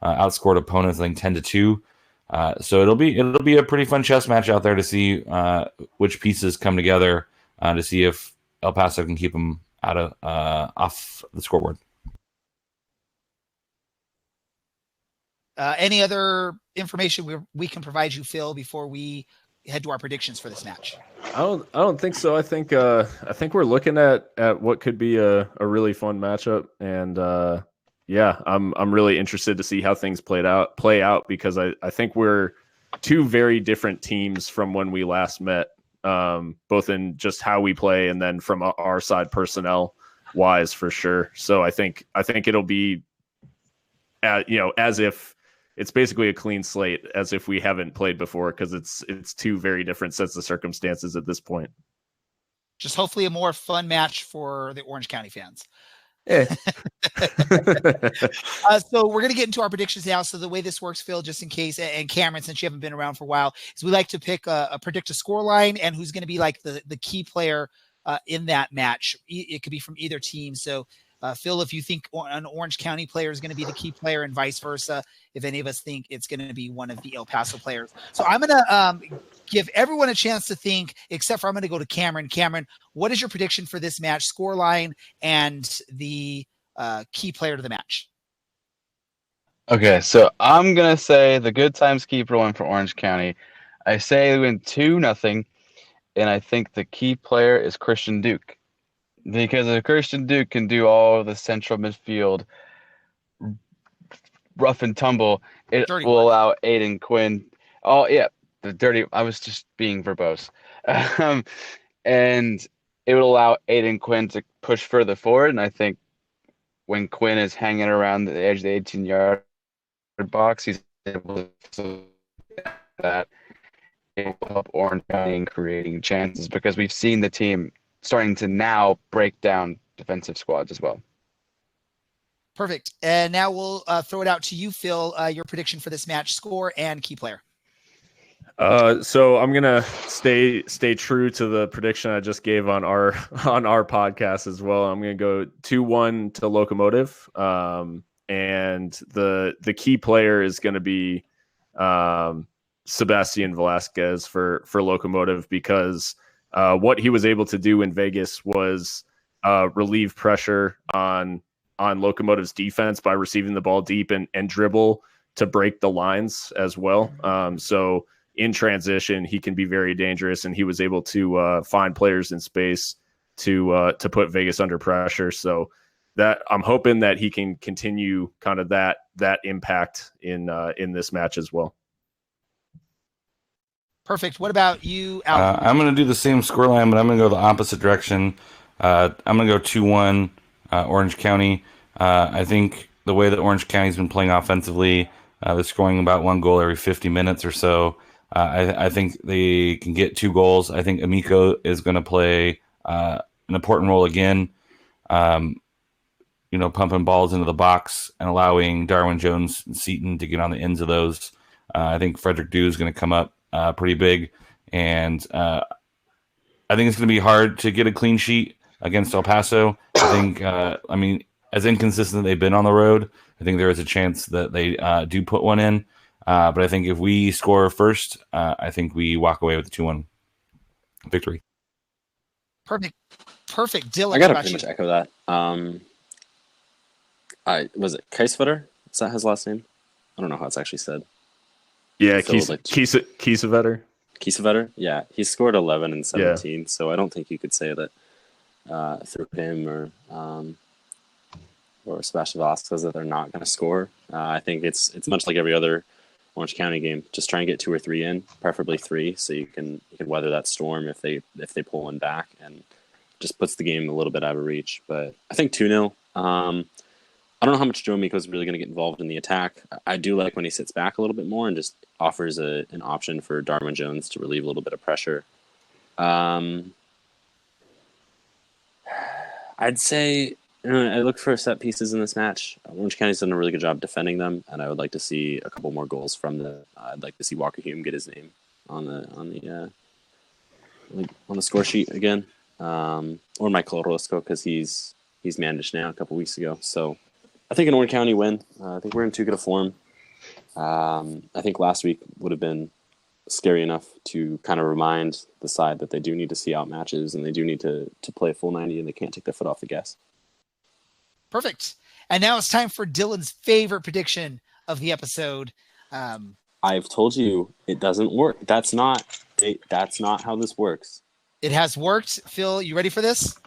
Outscored opponents, I think 10-2. So it'll be a pretty fun chess match out there to see which pieces come together to see if El Paso can keep them off the scoreboard. Any other information we can provide you, Phil, before we head to our predictions for this match? I don't think so. I think we're looking at what could be a really fun matchup, and I'm really interested to see how things play out because I think we're two very different teams from when we last met, both in just how we play and then from our side personnel wise for sure. So I think it'll be as if it's basically a clean slate, as if we haven't played before, because it's two very different sets of circumstances at this point. Just hopefully a more fun match for the Orange County fans. Yeah. So we're going to get into our predictions now. So the way this works, Phil, just in case, and Cameron, since you haven't been around for a while, is we like to predict a score line and who's going to be like the key player in that match. It could be from either team. So Phil, if you think an Orange County player is going to be the key player and vice versa, if any of us think it's going to be one of the El Paso players. So I'm going to give everyone a chance to think, except for I'm going to go to Cameron. Cameron, what is your prediction for this match, scoreline, and the key player to the match? Okay, so I'm going to say the good times keep rolling for Orange County. I say we win 2-0, and I think the key player is Christian Duke. Because if Christian Duke can do all of the central midfield rough and tumble, it Dirty will work. allow Aiden Quinn. Oh, yeah, the dirty. I was just being verbose. And it will allow Aiden Quinn to push further forward. And I think when Quinn is hanging around the edge of the 18-yard box, he's able to that. It will help Orange County in creating chances because we've seen the team starting to now break down defensive squads as well. Perfect. And now we'll throw it out to you, Phil, your prediction for this match, score and key player. So I'm gonna stay true to the prediction I just gave on our podcast as well. I'm gonna go 2-1 to Locomotive, and the key player is gonna be Sebastian Velasquez for Locomotive because what he was able to do in Vegas was relieve pressure on Locomotive's defense by receiving the ball deep and dribble to break the lines as well. So in transition, he can be very dangerous, and he was able to find players in space to put Vegas under pressure. So that I'm hoping that he can continue kind of that impact in this match as well. Perfect. What about you, Alan? I'm going to do the same scoreline, but I'm going to go the opposite direction. I'm going to go 2-1 Orange County. I think the way that Orange County's been playing offensively, they're scoring about 1 goal every 50 minutes or so. I think they can get 2 goals. I think Amico is going to play an important role again, pumping balls into the box and allowing Darwin Jones and Seaton to get on the ends of those. I think Frederick Dew is going to come up pretty big, and I think it's going to be hard to get a clean sheet against El Paso. I think, as inconsistent as they've been on the road, I think there is a chance that they do put one in. But I think if we score first, I think we walk away with a 2-1 victory. Perfect. Dylan, I got to pretty much echo that. Was it Keisvetter? Is that his last name? I don't know how it's actually said. Yeah, Kiesevetter. Kiesevetter? Yeah, he scored 11 and 17, so I don't think you could say that through him or Sebastian Velasquez that they're not going to score. I think it's much like every other Orange County game. Just try and get 2 or 3 in, preferably 3, so you can weather that storm if they pull one back, and just puts the game a little bit out of reach. But I think 2-0. I don't know how much Joe Miko is really going to get involved in the attack. I do like when he sits back a little bit more and just offers an option for Darwin Jones to relieve a little bit of pressure. I'd say I look for set pieces in this match. Orange County's done a really good job defending them, and I would like to see a couple more goals from them. I'd like to see Walker Hume get his name on the score sheet again, or Michael Orozco because he's managed now a couple weeks ago. So I think an Orange County win. I think we're in too good a form. I think last week would have been scary enough to kind of remind the side that they do need to see out matches and they do need to play a full 90 and they can't take their foot off the gas. Perfect. And now it's time for Dylan's favorite prediction of the episode. I've told you it doesn't work. That's not how this works. It has worked. Phil, you ready for this?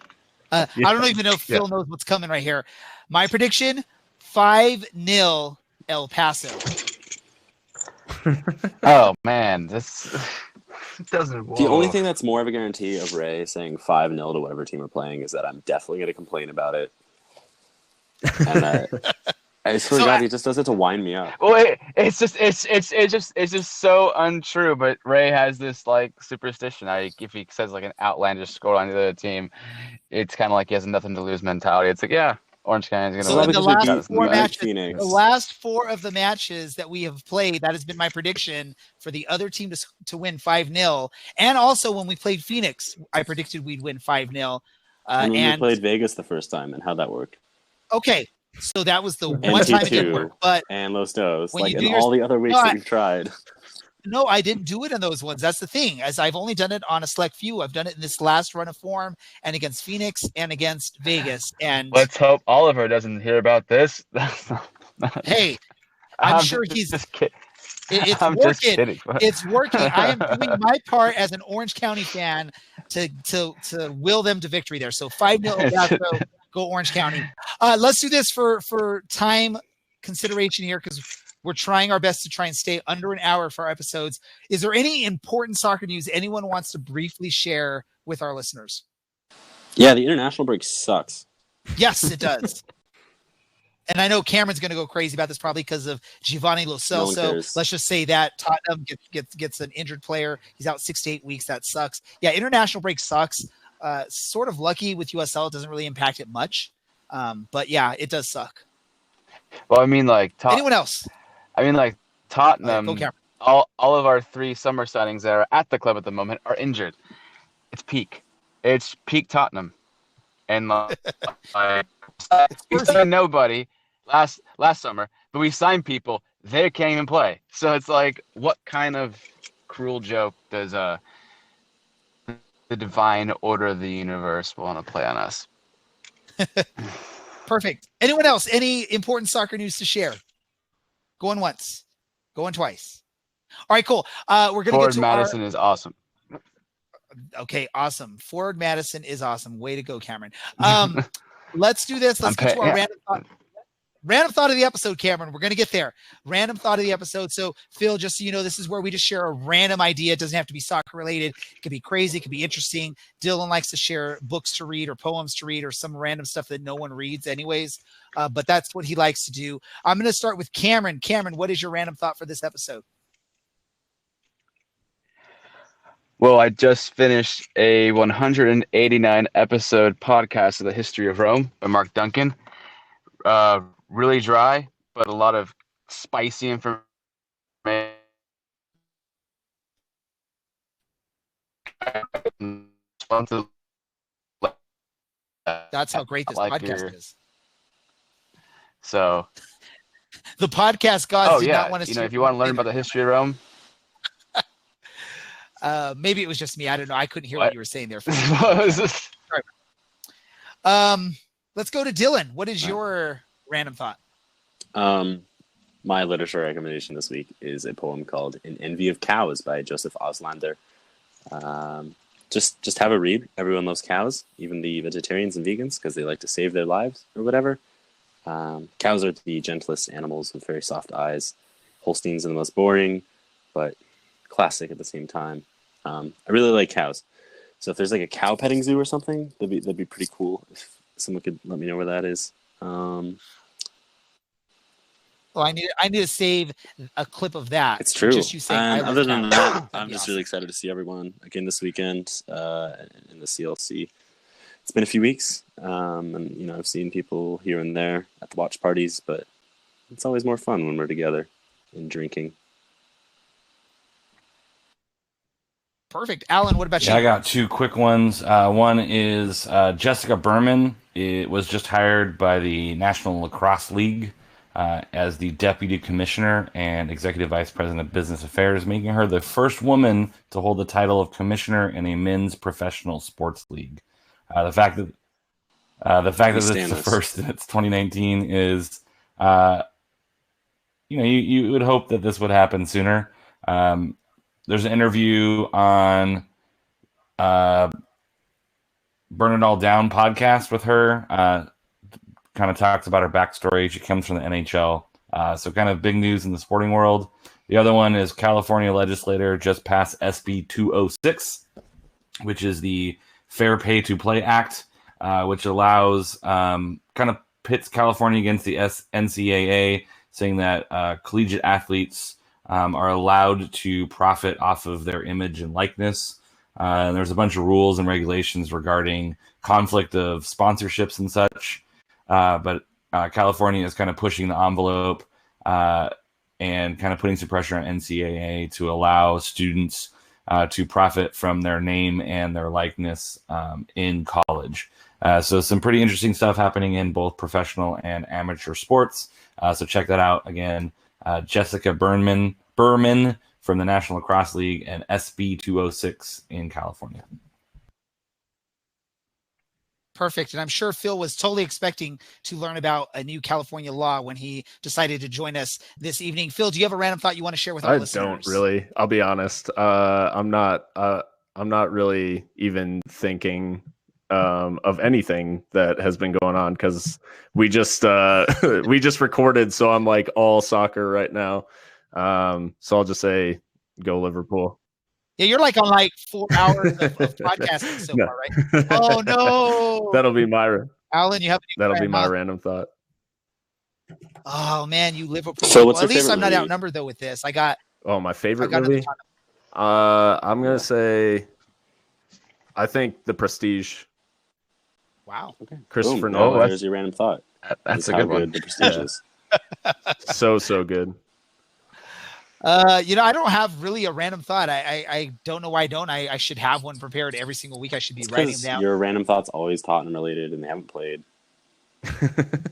I don't even know if Phil knows what's coming right here. My prediction, 5-0 El Paso. Oh, man. This doesn't work. The only thing that's more of a guarantee of Ray saying 5-0 to whatever team we're playing is that I'm definitely going to complain about it. And I swear to God, he just does it to wind me up. Well, it's just so untrue. But Ray has this like superstition. If he says like an outlandish score on the other team, it's kind of like he has a nothing to lose mentality. It's like, yeah, Orange County is going to win. The last 4 of the matches that we have played, that has been my prediction for the other team to win 5-0. And also when we played Phoenix, I predicted we'd win 5-0. And when we played Vegas the first time, and how'd that work? Okay, so that was the And one time it didn't T2 work. But and Los Dos, when like you in do all the other weeks that we've tried. No, I didn't do it in those ones. That's the thing, as I've only done it on a select few. I've done it in this last run of form and against Phoenix and against Vegas. And Let's hope Oliver doesn't hear about this. hey, I'm sure just it's I'm working. just kidding. It's working. I am doing my part as an Orange County fan to will them to victory there. So 5-0 go Orange County. Let's do this for time consideration here, because we're trying our best to try and stay under an hour for our episodes. Is there any important soccer news anyone wants to briefly share with our listeners? Yeah, the international break sucks. Yes, it does. And I know Cameron's going to go crazy about this probably because of Giovanni Lo Celso. Let's just say that Tottenham gets an injured player. He's out 6 to 8 weeks. That sucks. Yeah, international break sucks. Sort of lucky with USL. It doesn't really impact it much. But yeah, it does suck. Well, I mean, like anyone else? I mean, like Tottenham. Go Cameron. All of our 3 summer signings that are at the club at the moment are injured. It's peak Tottenham, and we signed nobody last summer, but we signed people they can't even play. So it's like, what kind of cruel joke does the divine order of the universe want to play on us? Perfect. Anyone else? Any important soccer news to share? Going once, going twice. All right, cool. We're gonna get to Madison is awesome. Okay, awesome. Forward Madison is awesome. Way to go, Cameron. Let's do this. Let's get to our random thought of the episode, Cameron. We're going to get there. Random thought of the episode. So, Phil, just so you know, this is where we just share a random idea. It doesn't have to be soccer related. It could be crazy. It could be interesting. Dylan likes to share books to read or poems to read or some random stuff that no one reads anyways. But that's what he likes to do. I'm going to start with Cameron. Cameron, what is your random thought for this episode? Well, I just finished a 189 episode podcast of the history of Rome by Mark Duncan. Really dry, but a lot of spicy information. That's how great this podcast is. So, the podcast gods did not want to. If you want to learn about the history of Rome. Maybe it was just me. I don't know. I couldn't hear what you were saying there. Let's go to Dylan. What is your random thought? My literature recommendation this week is a poem called "In Envy of Cows" by Joseph Auslander. Just have a read. Everyone loves cows, even the vegetarians and vegans, because they like to save their lives or whatever. Cows are the gentlest animals with very soft eyes. Holsteins are the most boring, but classic at the same time. I really like cows. So if there's like a cow petting zoo or something, that'd be pretty cool. If someone could let me know where that is. Well, I need to save a clip of that. It's true. Just you saying, other than that, I'm just really excited to see everyone again this weekend in the CLC. It's been a few weeks, and I've seen people here and there at the watch parties, but it's always more fun when we're together and drinking. Perfect. Alan, what about you? I got 2 quick ones. One is Jessica Berman. It was just hired by the National Lacrosse League as the Deputy Commissioner and Executive Vice President of Business Affairs, making her the first woman to hold the title of Commissioner in a men's professional sports league. The fact that it's the first and it's 2019 is, you would hope that this would happen sooner. There's an interview on Burn It All Down podcast with her. Kind of talks about her backstory. She comes from the NHL. So kind of big news in the sporting world. The other one is California legislator just passed SB 206, which is the Fair Pay to Play Act, which allows kind of pits California against the NCAA, saying that collegiate athletes are allowed to profit off of their image and likeness. And there's a bunch of rules and regulations regarding conflict of sponsorships and such. But California is kind of pushing the envelope and kind of putting some pressure on NCAA to allow students to profit from their name and their likeness in college. So some pretty interesting stuff happening in both professional and amateur sports. So check that out. Again, Jessica Berman from the National Lacrosse League and SB 206 in California. Perfect. And I'm sure Phil was totally expecting to learn about a new California law when he decided to join us this evening. Phil, do you have a random thought you want to share with our listeners? I don't really. I'll be honest. I'm not really even thinking of anything that has been going on because we just recorded, so I'm like all soccer right now. So I'll just say go Liverpool. Yeah, you're like on like 4 hours of podcasting so far, right? Oh no! That'll be my Alan. You have my random thought. Oh man, you Liverpool. So well, at least I'm not outnumbered though with this. My favorite movie. I'm gonna say, I think The Prestige. Wow. Okay. Christopher Nolan. There's your random thought. That's a good one. The Prestige is. So good. I don't have really a random thought. I don't know why I don't. I should have one prepared every single week. I should be writing them down. Your random thoughts always Tottenham related and they haven't played.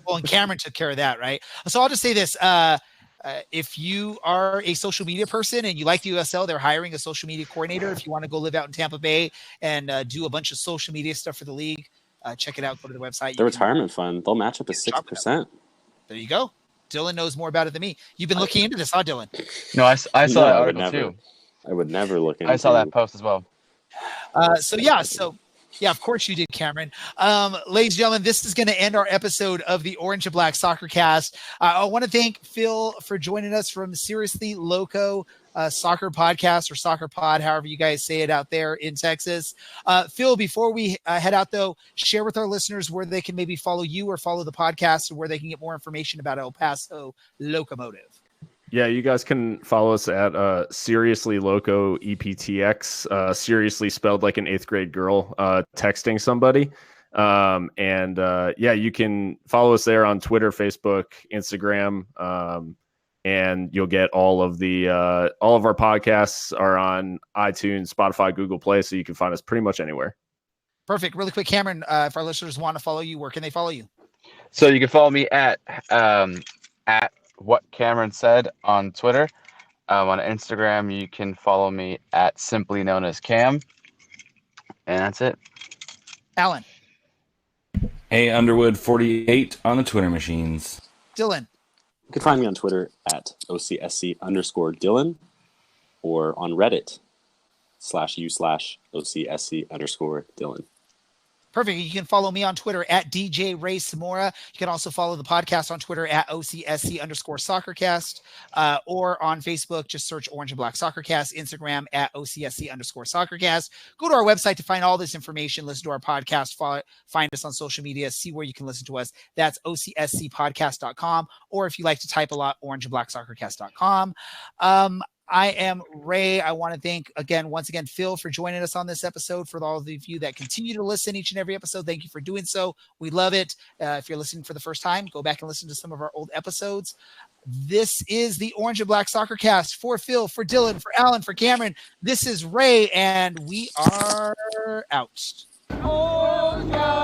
Well, and Cameron took care of that, right? So I'll just say this. If you are a social media person and you like the USL, they're hiring a social media coordinator. If you want to go live out in Tampa Bay and do a bunch of social media stuff for the league, check it out. Go to the website. The retirement fund, they'll match up to 6%. There you go. Dylan knows more about it than me. You've been looking into this, huh, Dylan? No, I saw that article too. I would never look into. I saw that post as well. Yeah, of course you did, Cameron. Ladies and gentlemen, this is going to end our episode of the Orange and Black Soccer Cast. I want to thank Phil for joining us from Seriously Loco Soccer Podcast or Soccer Pod, however you guys say it out there in Texas. Phil, before we head out, though, share with our listeners where they can maybe follow you or follow the podcast, or where they can get more information about El Paso Locomotive. Yeah, you guys can follow us at Seriously Loco EPTX, seriously spelled like an 8th grade girl texting somebody. You can follow us there on Twitter, Facebook, Instagram, and you'll get all of our podcasts are on iTunes, Spotify, Google Play, so you can find us pretty much anywhere. Perfect. Really quick, Cameron, if our listeners want to follow you, where can they follow you? So you can follow me at What Cameron Said on Twitter. On Instagram, you can follow me at simply known as Cam. And that's it. Alan. Hey, Underwood 48 on the Twitter machines. Dylan. You can find me on Twitter at OCSC_Dylan or on Reddit /u/OCSC_Dylan. Perfect. You can follow me on Twitter at DJ Ray Samora. You can also follow the podcast on Twitter at OCSC_SoccerCast, or on Facebook, just search Orange and Black SoccerCast, Instagram at OCSC_SoccerCast. Go to our website to find all this information, listen to our podcast, find us on social media, see where you can listen to us. That's OCSCpodcast.com, or if you like to type a lot, orangeandblacksoccercast.com. I am Ray. I want to thank once again, Phil, for joining us on this episode. For all of you that continue to listen each and every episode, thank you for doing so. We love it. If you're listening for the first time, go back and listen to some of our old episodes. This is the Orange and Black Soccer Cast. For Phil, for Dylan, for Alan, for Cameron, this is Ray, and we are out. Oh, no.